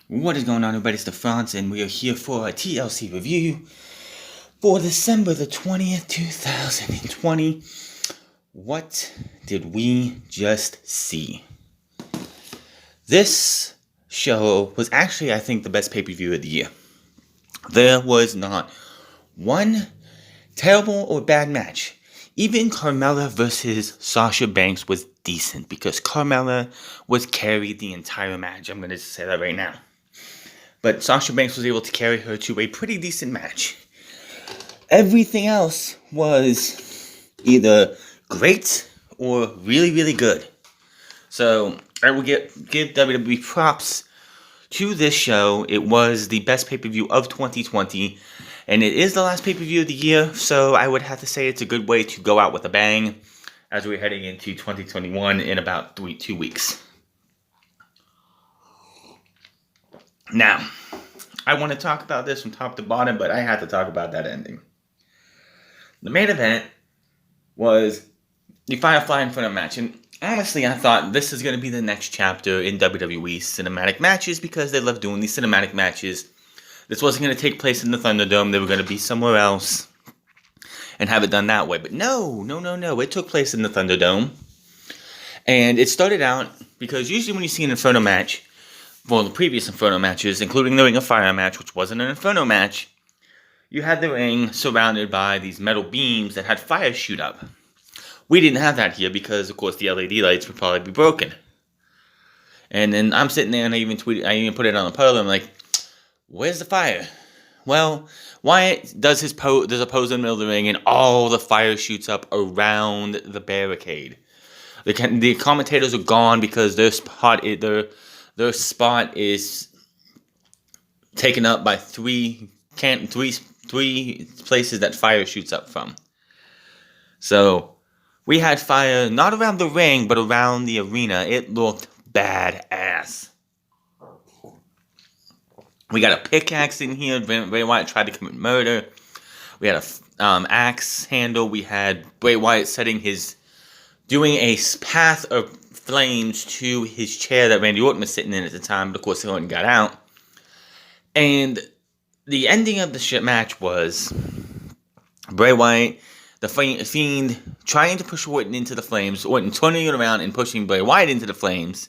What is going on, everybody? It's the France, and we are here for a TLC review for December the 20th, 2020. What did we just see? This show was actually, I think, the best pay-per-view of the year. There was not one terrible or bad match. Even Carmella versus Sasha Banks was decent because Carmella was carried the entire match. I'm going to say that right now. But Sasha Banks was able to carry her to a pretty decent match. Everything else was either great or really, really good. So I will give WWE props to this show. It was the best pay-per-view of 2020. And it is the last pay-per-view of the year. So I would have to say it's a good way to go out with a bang as we're heading into 2021 in about 2 weeks. Now, I want to talk about this from top to bottom, but I have to talk about that ending. The main event was the Firefly Inferno match, and honestly, I thought this is going to be the next chapter in WWE cinematic matches because they love doing these cinematic matches. This wasn't going to take place in the Thunderdome. They were going to be somewhere else and have it done that way. But no. It took place in the Thunderdome. And it started out because usually when you see an Inferno match, well, the previous Inferno matches, including the Ring of Fire match, which wasn't an Inferno match, you had the ring surrounded by these metal beams that had fire shoot up. We didn't have that here because, of course, the LED lights would probably be broken. And then I'm sitting there and I even put it on the poll. I'm like, where's the fire? Well, Wyatt does a pose in the middle of the ring and all the fire shoots up around the barricade. The commentators are gone because their spot is taken up by three places that fire shoots up from. So we had fire not around the ring, but around the arena. It looked badass. We got a pickaxe in here. Bray Wyatt tried to commit murder. We had a axe handle. We had Bray Wyatt doing a path of flames to his chair that Randy Orton was sitting in at the time, but of course Orton got out. And the ending of the match was Bray Wyatt, the Fiend, trying to push Orton into the flames, Orton turning it around and pushing Bray Wyatt into the flames.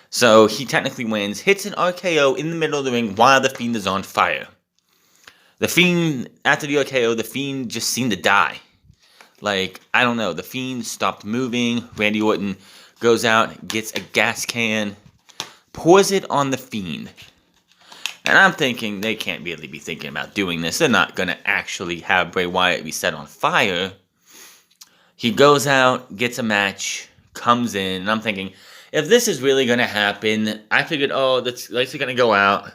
So he technically wins, hits an RKO in the middle of the ring while the Fiend is on fire. The Fiend, after the RKO, the Fiend just seemed to die. Like, I don't know, the Fiend stopped moving. Randy Orton goes out, gets a gas can, pours it on the Fiend. And I'm thinking, they can't really be thinking about doing this. They're not going to actually have Bray Wyatt be set on fire. He goes out, gets a match, comes in, and I'm thinking, if this is really going to happen, I figured, the lights are going to go out,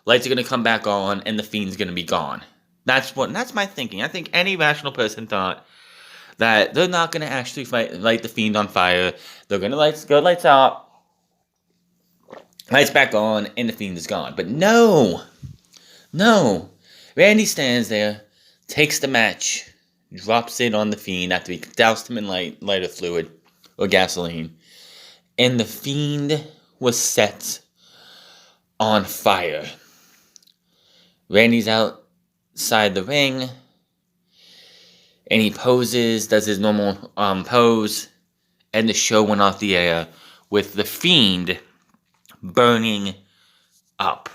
lights are going to come back on, and the Fiend's going to be gone. That's my thinking. I think any rational person thought that they're not going to actually light the Fiend on fire. They're going to lights out, lights back on, and the Fiend is gone. But no. Randy stands there, takes the match, drops it on the Fiend after he doused him in lighter fluid or gasoline. And the Fiend was set on fire. Randy's outside the ring, and he poses, does his normal pose, and the show went off the air with the Fiend burning up.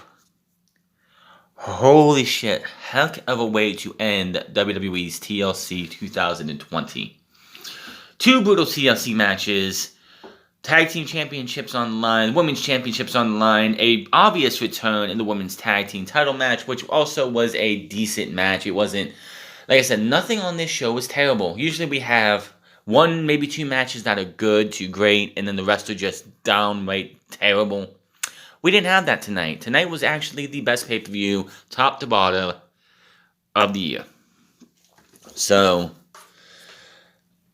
Holy shit, heck of a way to end WWE's TLC 2020. 2 Brutal TLC matches, Tag Team Championships on the line, Women's Championships on the line, a obvious return in the Women's Tag Team title match, which also was a decent match. It wasn't, like I said, nothing on this show was terrible. Usually we have 1, maybe 2 matches that are good to great, and then the rest are just downright terrible. We didn't have that tonight. Tonight was actually the best pay-per-view, top to bottom, of the year. So,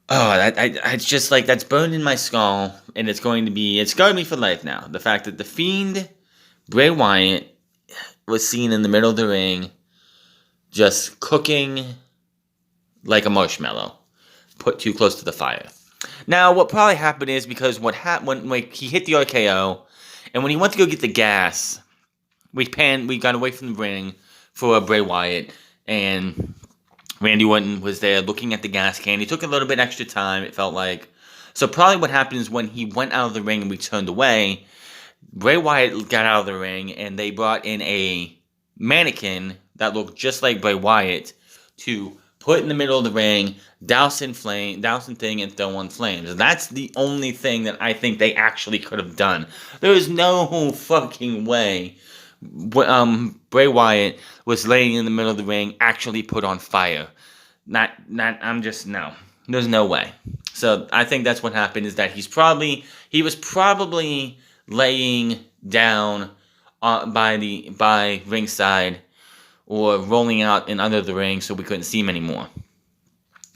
it's just like, that's burned in my skull, and it's going to be for life now. The fact that the Fiend, Bray Wyatt, was seen in the middle of the ring, just cooking like a marshmallow, put too close to the fire. Now, what probably happened is because what happened when he hit the RKO, and when he went to go get the gas, we got away from the ring for Bray Wyatt, and Randy Orton was there looking at the gas can. He took a little bit extra time, it felt like. So probably what happened is when he went out of the ring and we turned away, Bray Wyatt got out of the ring, and they brought in a mannequin that looked just like Bray Wyatt to put in the middle of the ring, douse in thing, and throw on flames. That's the only thing that I think they actually could have done. There is no fucking way Bray Wyatt was laying in the middle of the ring, actually put on fire. No. There's no way. So I think that's what happened, is that he was probably laying down by ringside, or rolling out and under the ring so we couldn't see him anymore.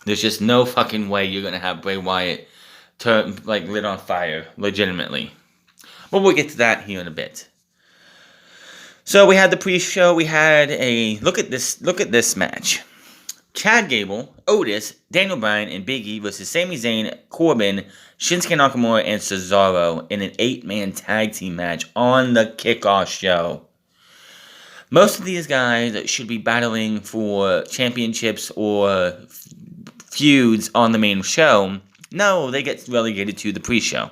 There's just no fucking way you're gonna have Bray Wyatt lit on fire, legitimately. But we'll get to that here in a bit. So we had the pre-show. We had a look at this match. Chad Gable, Otis, Daniel Bryan, and Big E versus Sami Zayn, Corbin, Shinsuke Nakamura, and Cesaro in an 8-man tag team match on the kickoff show. Most of these guys should be battling for championships or feuds on the main show. No, they get relegated to the pre-show.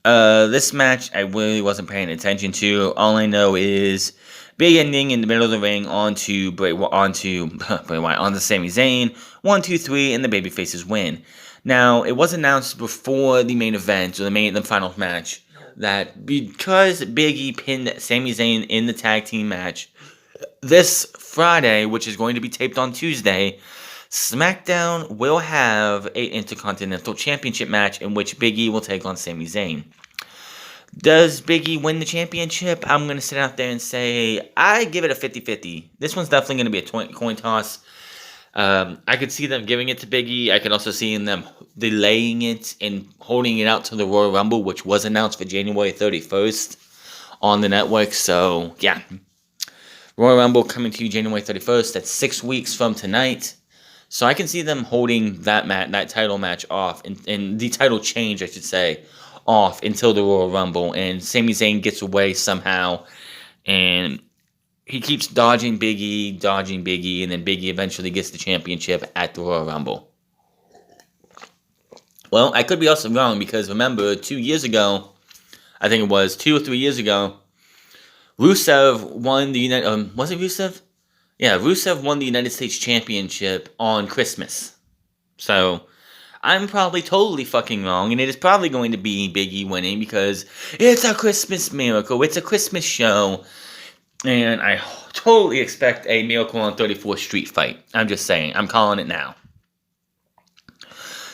This match I really wasn't paying attention to. All I know is big ending in the middle of the ring onto Bray Wyatt, onto Sami Zayn. 1, 2, 3, and the babyfaces win. Now, it was announced before the main event, or the final match, that because Big E pinned Sami Zayn in the tag team match, this Friday, which is going to be taped on Tuesday, SmackDown will have an Intercontinental Championship match in which Big E will take on Sami Zayn. Does Big E win the championship? I'm going to sit out there and say I give it a 50-50. This one's definitely going to be a coin toss. I could see them giving it to Big E. I could also see them delaying it and holding it out to the Royal Rumble, which was announced for January 31st on the network. So, yeah. Royal Rumble coming to you January 31st. That's 6 weeks from tonight. So I can see them holding that title match off, and the title change, I should say, off until the Royal Rumble. And Sami Zayn gets away somehow, and he keeps dodging Big E, and then Big E eventually gets the championship at the Royal Rumble. Well, I could be also wrong, because remember, 2 years ago, I think it was 2 or 3 years ago, Rusev won the was it Rusev? Yeah, Rusev won the United States Championship on Christmas. So, I'm probably totally fucking wrong, and it is probably going to be Big E winning, because it's a Christmas miracle, it's a Christmas show, and I totally expect a Miracle on 34th Street fight. I'm just saying, I'm calling it now.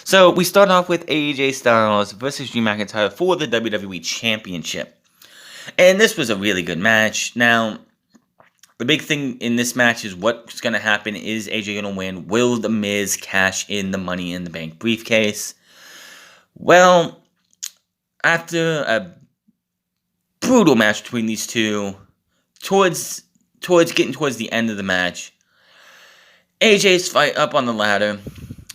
So, we start off with AJ Styles versus Drew McIntyre for the WWE Championship. And this was a really good match. Now, the big thing in this match is what's going to happen. Is AJ going to win? Will The Miz cash in the Money in the Bank briefcase? Well, after a brutal match between these two, towards getting towards the end of the match, AJ's fight up on the ladder.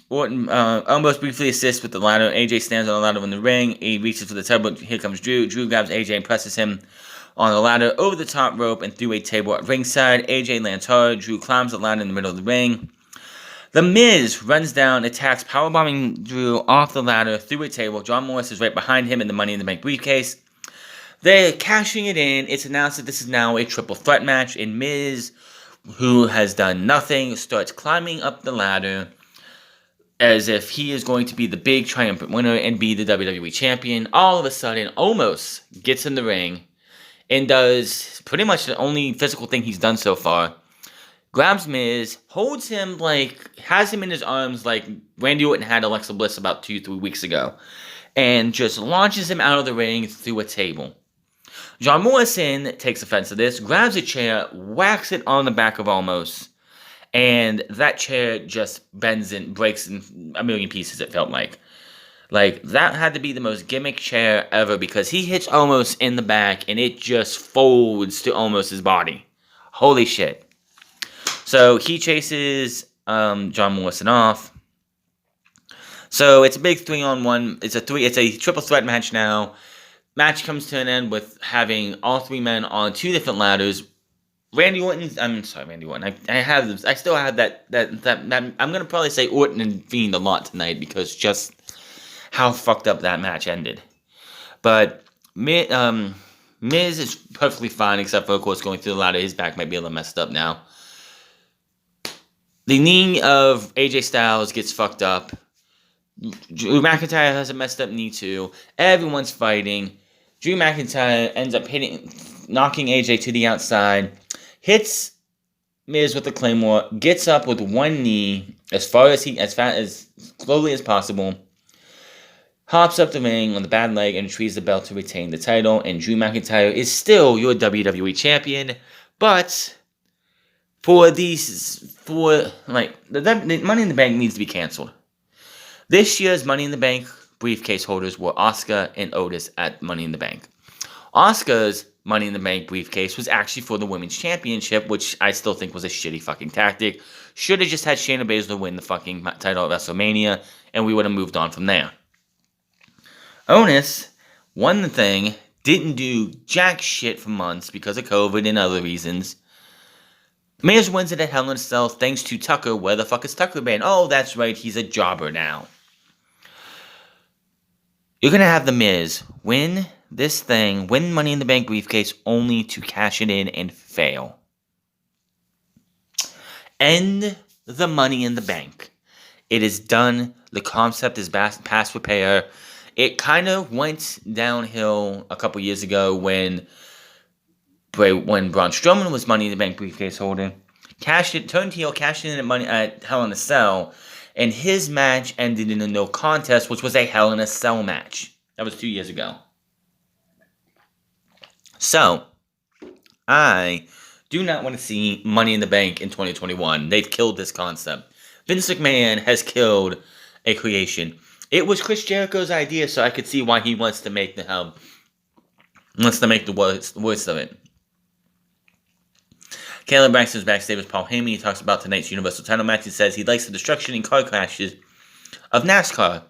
Orton almost briefly assists with the ladder. AJ stands on the ladder in the ring. He reaches for the table. Here comes Drew. Drew grabs AJ and presses him on the ladder over the top rope and through a table at ringside. AJ lands hard. Drew climbs the ladder in the middle of the ring. The Miz runs down, attacks, powerbombing Drew off the ladder through a table. John Morris is right behind him in the Money in the Bank briefcase. They're cashing it in. It's announced that this is now a triple threat match, and Miz, who has done nothing, starts climbing up the ladder as if he is going to be the big triumphant winner and be the WWE champion. All of a sudden, almost gets in the ring and does pretty much the only physical thing he's done so far. Grabs Miz, holds him has him in his arms like Randy Orton had Alexa Bliss about 2-3 weeks ago, and just launches him out of the ring through a table. John Morrison takes offense to this, grabs a chair, whacks it on the back of Omos, and that chair just bends and breaks in a million pieces, it felt like. Like, that had to be the most gimmick chair ever, because he hits Omos in the back, and it just folds to Omos' body. Holy shit. So, he chases John Morrison off. So, it's a big 3-on-1. It's a triple threat match now. Match comes to an end with having all three men on two different ladders. Randy Orton. I'm sorry, Randy Orton. I still have that. I'm gonna probably say Orton and Fiend a lot tonight because just how fucked up that match ended. But Miz is perfectly fine, except for of course going through the ladder. His back might be a little messed up now. The knee of AJ Styles gets fucked up. Drew McIntyre has a messed up knee too. Everyone's fighting. Drew McIntyre ends up knocking AJ to the outside, hits Miz with the Claymore, gets up with one knee as slowly as possible, hops up the ring on the bad leg and retrieves the belt to retain the title. And Drew McIntyre is still your WWE champion, but the Money in the Bank needs to be canceled. This year's Money in the Bank briefcase holders were Asuka and Otis at Money in the Bank. Asuka's Money in the Bank briefcase was actually for the Women's Championship, which I still think was a shitty fucking tactic. Should have just had Shayna Baszler win the fucking title at WrestleMania, and we would have moved on from there. Otis won the thing, didn't do jack shit for months because of COVID and other reasons. Miz wins it at Hell in a Cell thanks to Tucker. Where the fuck is Tucker been? Oh, that's right, he's a jobber now. You're going to have The Miz win this thing, win Money in the Bank briefcase, only to cash it in and fail. End the Money in the Bank. It is done. The concept is past repair. It kind of went downhill a couple years ago when Braun Strowman was Money in the Bank briefcase holder. Turned heel, cashed in at Hell in a Cell. And his match ended in a no contest, which was a Hell in a Cell match. That was 2 years ago. So, I do not want to see Money in the Bank in 2021. They've killed this concept. Vince McMahon has killed a creation. It was Chris Jericho's idea, so I could see why he wants to make the worst of it. Caleb Braxton's backstage with Paul Heyman. He talks about tonight's Universal title match. He says he likes the destruction and car crashes of NASCAR.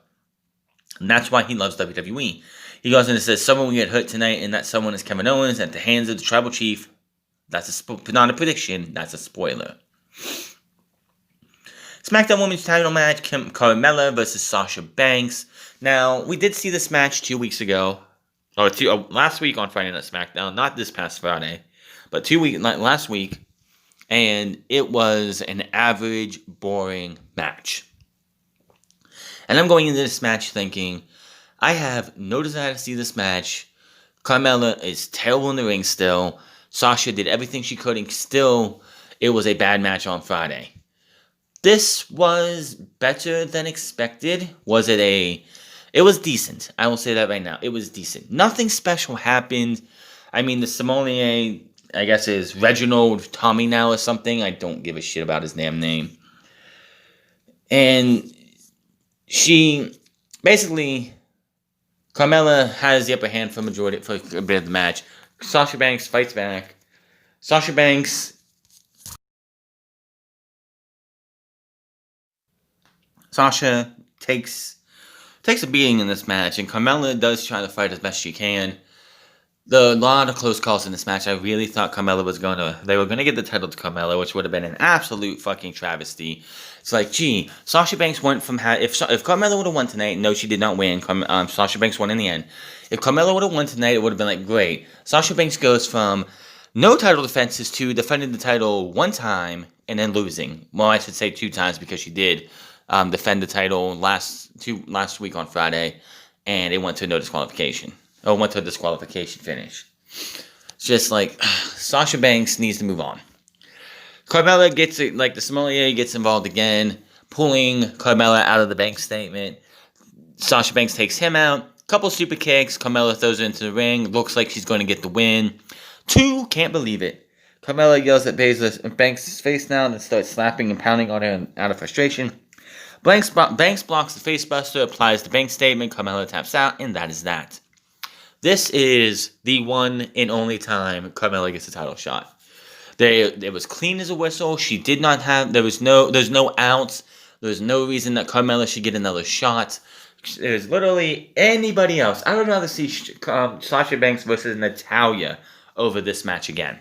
And that's why he loves WWE. He goes in and says someone will get hurt tonight, and that someone is Kevin Owens at the hands of the Tribal Chief. That's not a prediction. That's a spoiler. SmackDown Women's title match, Carmella versus Sasha Banks. Now, we did see this match 2 weeks ago. Last week on Friday Night SmackDown. Not this past Friday. But last week, and it was an average, boring match. And I'm going into this match thinking, I have no desire to see this match. Carmella is terrible in the ring still. Sasha did everything she could, and still, it was a bad match on Friday. This was better than expected. It was decent. I will say that right now. It was decent. Nothing special happened. I mean, the sommelier, I guess, is Reginald Tommy now or something. I don't give a shit about his damn name. And Carmella has the upper hand for a bit of the match. Sasha Banks fights back. Sasha takes a beating in this match, and Carmella does try to fight as best she can. A lot of close calls in this match. I really thought they were gonna get the title to Carmella, which would have been an absolute fucking travesty. It's like, gee, Sasha Banks went from if Carmella would have won tonight. No, she did not win. Sasha Banks won in the end. If Carmella would have won tonight, it would have been like, great. Sasha Banks goes from no title defenses to defending the title one time and then losing. Well, I should say 2 times because she did defend the title last week on Friday, and it went to no disqualification. Went to a disqualification finish. It's just like, Sasha Banks needs to move on. Carmella gets it, like the sommelier gets involved again, pulling Carmella out of the bank statement. Sasha Banks takes him out. Couple super kicks. Carmella throws her into the ring. Looks like she's going to get the win. 2, can't believe it. Carmella yells at Banks' face now and starts slapping and pounding on her out of frustration. Banks blocks the face buster, applies the bank statement. Carmella taps out, and that is that. This is the one and only time Carmella gets a title shot. It was clean as a whistle. She did not have. There's no outs. There's no reason that Carmella should get another shot. There's literally anybody else. I would rather see Sasha Banks versus Natalya over this match again.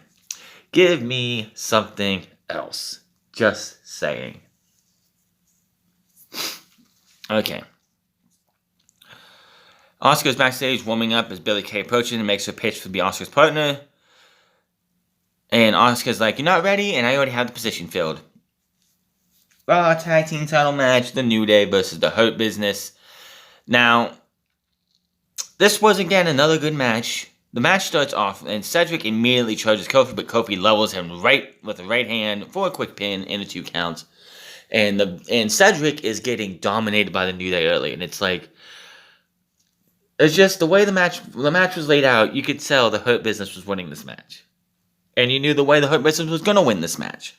Give me something else. Just saying. Okay. Asuka's backstage warming up as Billie Kay approaches and makes her pitch to be Asuka's partner. And Asuka's like, "You're not ready, and I already have the position filled." Raw Tag Team title match, The New Day versus The Hurt Business. Now, this was again another good match. The match starts off, and Cedric immediately charges Kofi, but Kofi levels him right with the right hand for a quick pin in a 2 count. And Cedric is getting dominated by the New Day early, and it's like, it's just the way the match was laid out. You could tell the Hurt Business was winning this match, and you knew the way the Hurt Business was gonna win this match.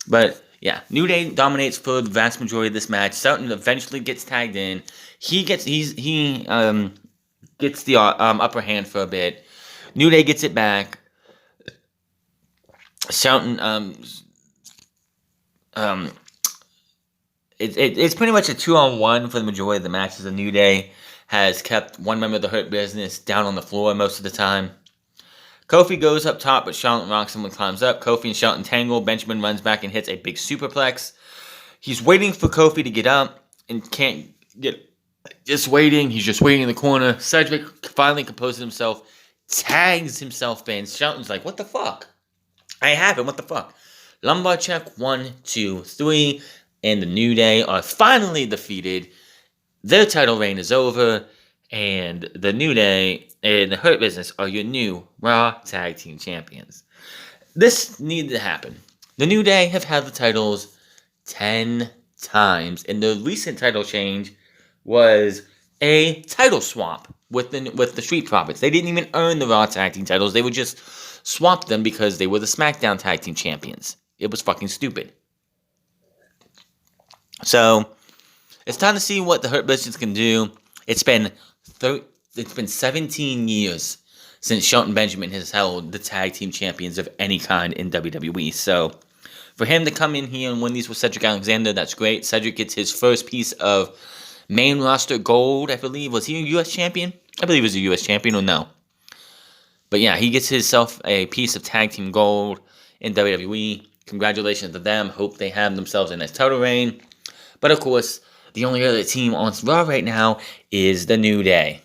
But yeah, New Day dominates for the vast majority of this match. Shelton eventually gets tagged in. He gets the upper hand for a bit. New Day gets it back. Shelton it's pretty much a 2-on-1 for the majority of the matches. The New Day has kept one member of the Hurt Business down on the floor most of the time. Kofi goes up top, but Shelton rocks him and climbs up. Kofi and Shelton tangle. Benjamin runs back and hits a big superplex. He's waiting for Kofi to get up and can't get. Just waiting. He's just waiting in the corner. Cedric finally composes himself, tags himself in. Shelton's like, "What the fuck? I have him. What the fuck?" Lumbar check 1, 2, 3, and the New Day are finally defeated. Their title reign is over, and the New Day and the Hurt Business are your new Raw Tag Team Champions. This needed to happen. The New Day have had the titles 10 times, and the recent title change was a title swap with the Street Profits. They didn't even earn the Raw Tag Team titles. They would just swap them because they were the SmackDown Tag Team Champions. It was fucking stupid. So, it's time to see what the Hurt Business can do. It's been 17 years since Shelton Benjamin has held the Tag Team Champions of any kind in WWE. So, for him to come in here and win these with Cedric Alexander, that's great. Cedric gets his first piece of main roster gold, I believe. Was he a U.S. champion? I believe he was a U.S. champion, or no. But yeah, he gets himself a piece of Tag Team gold in WWE. Congratulations to them. Hope they have themselves a nice title reign. But of course, the only other team on Raw right now is the New Day.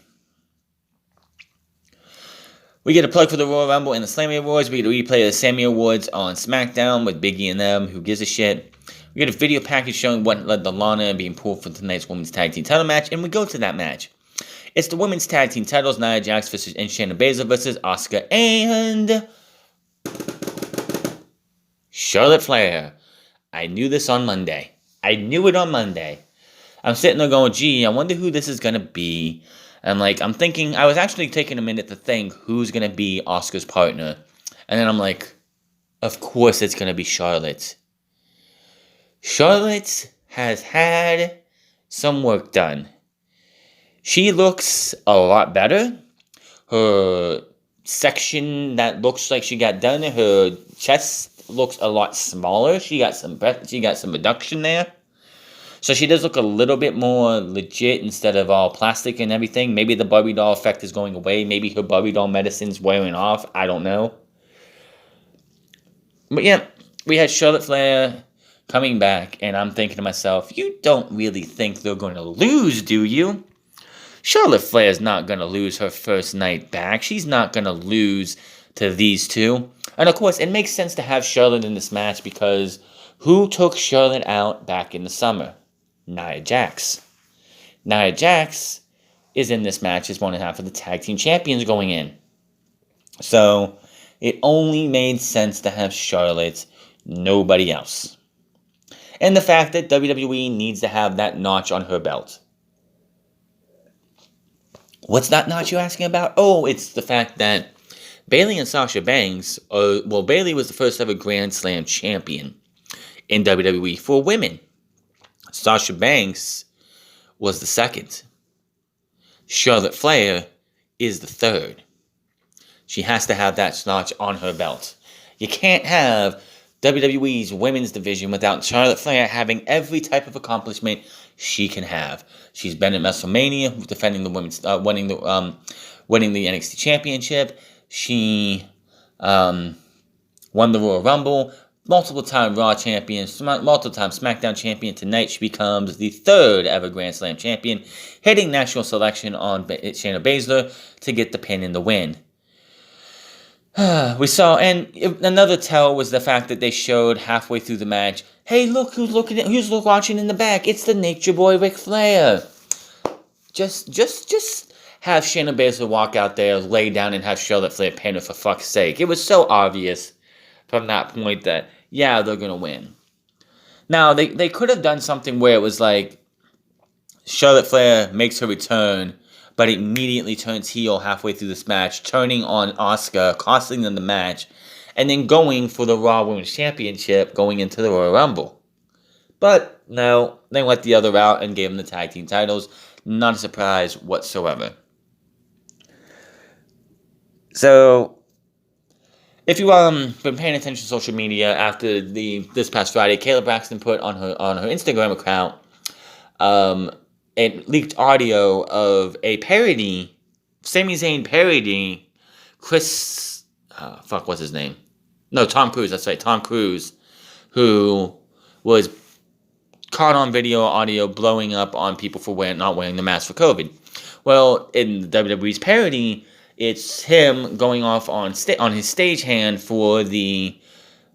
We get a plug for the Royal Rumble and the Slammy Awards. We get a replay of the Sammy Awards on SmackDown with Big E and them. Who gives a shit? We get a video package showing what led to Lana being pulled for tonight's Women's Tag Team title match. And we go to that match. It's the Women's Tag Team titles. Nia Jax versus Shayna Baszler versus Asuka and Charlotte Flair. I knew this on Monday. I knew it on Monday. I'm sitting there going, gee, I wonder who this is going to be. And I'm thinking, I was actually taking a minute to think who's going to be Asuka's partner. And then I'm like, of course it's going to be Charlotte. Charlotte has had some work done. She looks a lot better. Her section that looks like she got done, her chest looks a lot smaller. She got some reduction there. So she does look a little bit more legit instead of all plastic and everything. Maybe the Barbie doll effect is going away. Maybe her Barbie doll medicine's wearing off. I don't know. But yeah, we had Charlotte Flair coming back, and I'm thinking to myself, you don't really think they're going to lose, do you? Charlotte Flair's not going to lose her first night back. She's not going to lose to these two. And of course, it makes sense to have Charlotte in this match because who took Charlotte out back in the summer? Nia Jax. Nia Jax is in this match as one half of the Tag Team Champions going in. So, it only made sense to have Charlotte, nobody else. And the fact that WWE needs to have that notch on her belt. What's that notch you're asking about? Oh, it's the fact that Bayley and Sasha Banks, Bayley was the first ever Grand Slam champion in WWE for women. Sasha Banks was the second. Charlotte Flair is the third. She has to have that notch on her belt. You can't have WWE's women's division without Charlotte Flair having every type of accomplishment she can have. She's been at WrestleMania, defending the women's, winning the NXT Championship. She won the Royal Rumble, multiple-time Raw champion, multiple-time SmackDown champion. Tonight, she becomes the third ever Grand Slam champion, hitting national selection on Shayna Baszler to get the pin and the win. We saw, and another tell was the fact that they showed halfway through the match, hey, look who's watching in the back. It's the Nature Boy Ric Flair. Just have Shayna Baszler walk out there, lay down, and have Charlotte Flair pin her for fuck's sake. It was so obvious from that point that, yeah, they're going to win. Now, they could have done something where it was like Charlotte Flair makes her return, but immediately turns heel halfway through this match, turning on Asuka, costing them the match, and then going for the Raw Women's Championship going into the Royal Rumble. But no, they went the other route and gave them the tag team titles. Not a surprise whatsoever. So, if you been paying attention to social media after this past Friday, Kayla Braxton put on her Instagram account a leaked audio of a parody, Sami Zayn parody, what's his name? No, Tom Cruise, that's right, Tom Cruise, who was caught on video, audio, blowing up on people for not wearing the mask for COVID. Well, in WWE's parody, it's him going off on his stagehand for the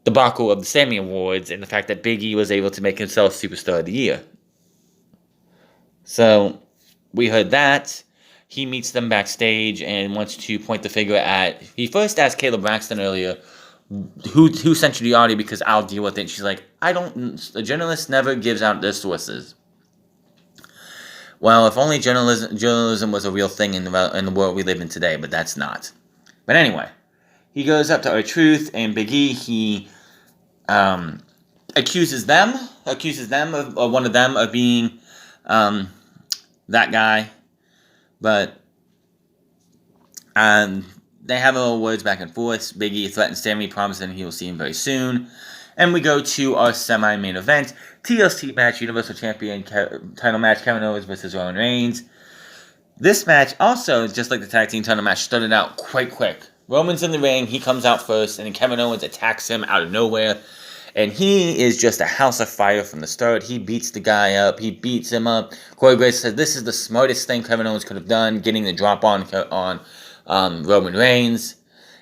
debacle of the Sami Awards and the fact that Big E was able to make himself Superstar of the Year. So, we heard that. He meets them backstage and wants to point the finger at... He first asked Kayla Braxton earlier, who sent you the audio, because I'll deal with it. And she's like, a journalist never gives out their sources. Well, if only journalism was a real thing in the world we live in today, but that's not. But anyway, he goes up to R-Truth and Big E. He accuses them of one of them of being that guy, but they have a little words back and forth. Big E threatens Sami, promising he will see him very soon. And we go to our semi-main event, TLC match, Universal Champion title match, Kevin Owens versus Roman Reigns. This match also, just like the tag team title match, started out quite quick. Roman's in the ring, he comes out first, and then Kevin Owens attacks him out of nowhere. And he is just a house of fire from the start. He beats the guy up. He beats him up. Corey Graves says this is the smartest thing Kevin Owens could have done, getting the drop on Roman Reigns.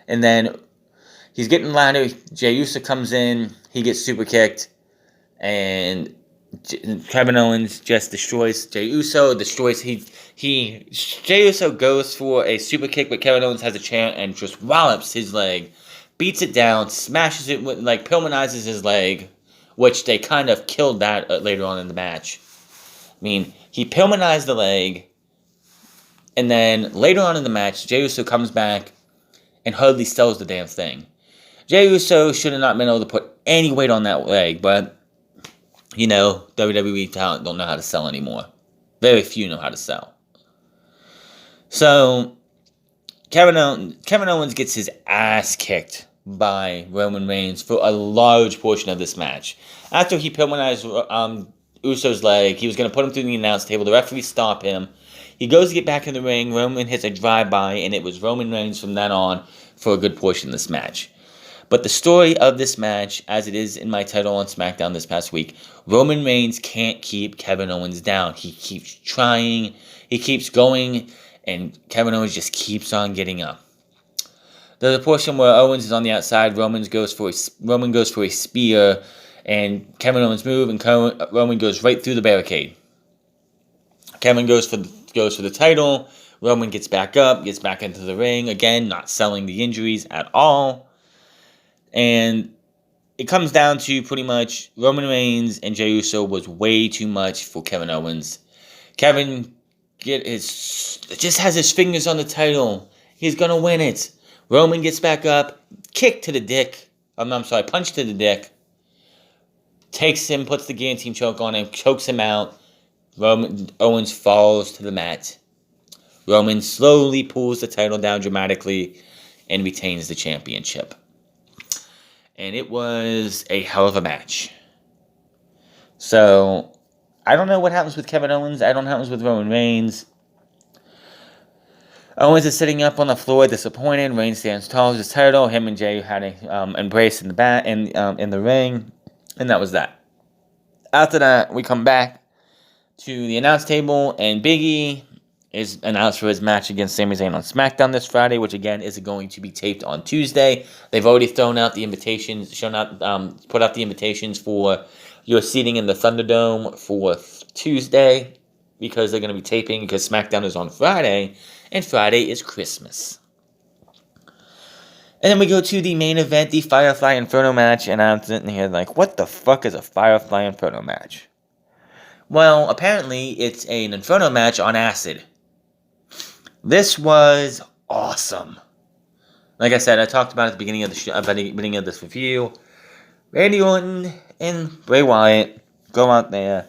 And then he's getting louder. Jey Uso comes in. He gets super kicked. And Kevin Owens just destroys Jey Uso. Jey Uso goes for a super kick, but Kevin Owens has a chair and just wallops his leg. Beats it down, smashes it, Pillmanizes his leg, which they kind of killed that later on in the match. I mean, he Pillmanized the leg, and then later on in the match, Jey Uso comes back and hardly sells the damn thing. Jey Uso should have not been able to put any weight on that leg, but, WWE talent don't know how to sell anymore. Very few know how to sell. So, Kevin Owens gets his ass kicked by Roman Reigns for a large portion of this match. After he Pillmanized Uso's leg, he was going to put him through the announce table. The referee stopped him. He goes to get back in the ring. Roman hits a drive-by, and it was Roman Reigns from then on for a good portion of this match. But the story of this match, as it is in my title on SmackDown this past week, Roman Reigns can't keep Kevin Owens down. He keeps trying. He keeps going, and Kevin Owens just keeps on getting up. There's a portion where Owens is on the outside. Roman goes for a spear, and Kevin Owens moves, and Roman goes right through the barricade. Kevin goes for the title. Roman gets back up, gets back into the ring again, not selling the injuries at all. And it comes down to pretty much Roman Reigns and Jey Uso was way too much for Kevin Owens. Kevin just has his fingers on the title. He's gonna win it. Roman gets back up, punch to the dick, takes him, puts the guillotine choke on him, chokes him out. Owens falls to the mat. Roman slowly pulls the title down dramatically and retains the championship. And it was a hell of a match. So, I don't know what happens with Kevin Owens. I don't know what happens with Roman Reigns. Owens is sitting up on the floor, disappointed. Reigns stands tall, his title. Him and Jay had a embrace in the ring, and that was that. After that, we come back to the announce table, and Big E is announced for his match against Sami Zayn on SmackDown this Friday, which again is going to be taped on Tuesday. They've already thrown out the invitations, put out the invitations for your seating in the Thunderdome for Tuesday, because they're going to be taping, because SmackDown is on Friday, and Friday is Christmas. And then we go to the main event, the Firefly Inferno match, and I'm sitting here like, what the fuck is a Firefly Inferno match? Well, apparently it's an Inferno match on acid. This was awesome. Like I said, I talked about at the beginning of the beginning of this review. Randy Orton and Bray Wyatt go out there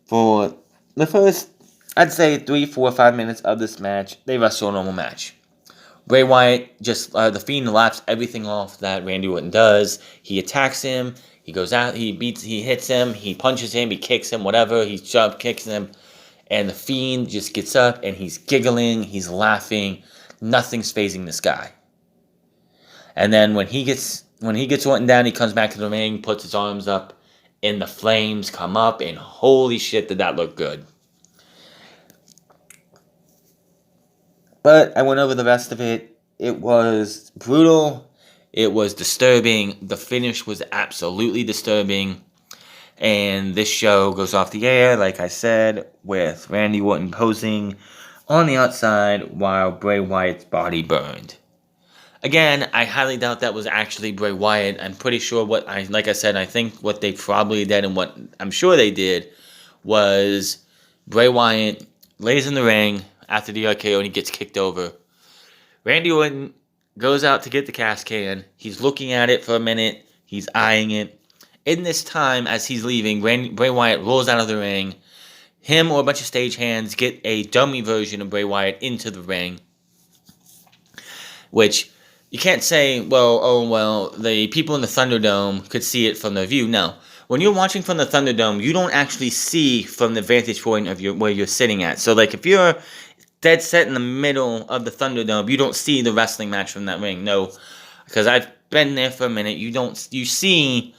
for the first, I'd say, 3, 4, 5 minutes of this match. They wrestle a normal match. Bray Wyatt the Fiend laps everything off that Randy Orton does. He attacks him. He goes out. He hits him. He punches him. He kicks him. Whatever. He kicks him. And the Fiend just gets up and he's giggling, he's laughing, nothing's fazing this guy. And then when he gets Orton down, he comes back to the ring, puts his arms up, and the flames come up, and holy shit, did that look good. But I went over the rest of it. It was brutal. It was disturbing. The finish was absolutely disturbing. And this show goes off the air, like I said, with Randy Orton posing on the outside while Bray Wyatt's body burned. Again, I highly doubt that was actually Bray Wyatt. I'm pretty sure like I said, I think what they probably did and what I'm sure they did was Bray Wyatt lays in the ring after the RKO and he gets kicked over. Randy Orton goes out to get the cast can. He's looking at it for a minute. He's eyeing it. In this time, as he's leaving, Bray Wyatt rolls out of the ring. Him or a bunch of stagehands get a dummy version of Bray Wyatt into the ring. Which, you can't say, the people in the Thunderdome could see it from their view. No. When you're watching from the Thunderdome, you don't actually see from the vantage point of where you're sitting at. So, like, if you're dead set in the middle of the Thunderdome, you don't see the wrestling match from that ring. No. Because I've been there for a minute. You see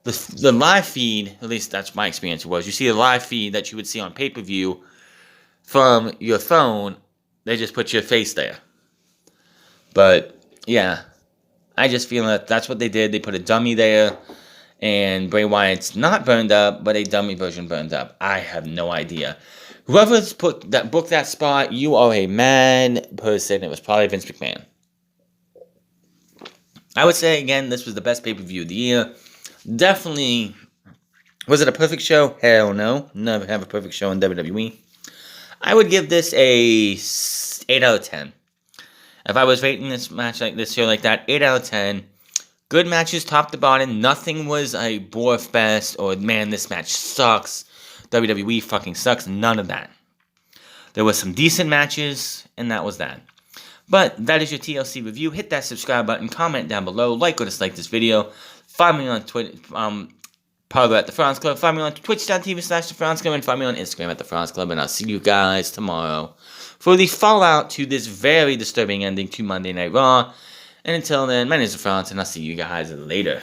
the live feed, at least that's my experience you see the live feed that you would see on pay-per-view from your phone. They just put your face there. But, yeah, I just feel that that's what they did. They put a dummy there, and Bray Wyatt's not burned up, but a dummy version burned up. I have no idea. Whoever's booked that spot, you are a mad person. It was probably Vince McMahon. I would say, again, this was the best pay-per-view of the year. Definitely, was it a perfect show? Hell no. Never have a perfect show in WWE. I would give this a 8 out of 10. If I was rating this match like this here like that, 8 out of 10. Good matches top to bottom. Nothing was a bore fest or, man, this match sucks. WWE fucking sucks. None of that. There was some decent matches, and that was that. But that is your TLC review. Hit that subscribe button. Comment down below. Like or dislike this video. Find me on Twitter, Parler at The France Club. Find me on twitch.tv/The France Club. And find me on Instagram at The France Club. And I'll see you guys tomorrow for the fallout to this very disturbing ending to Monday Night Raw. And until then, my name is The France, and I'll see you guys later.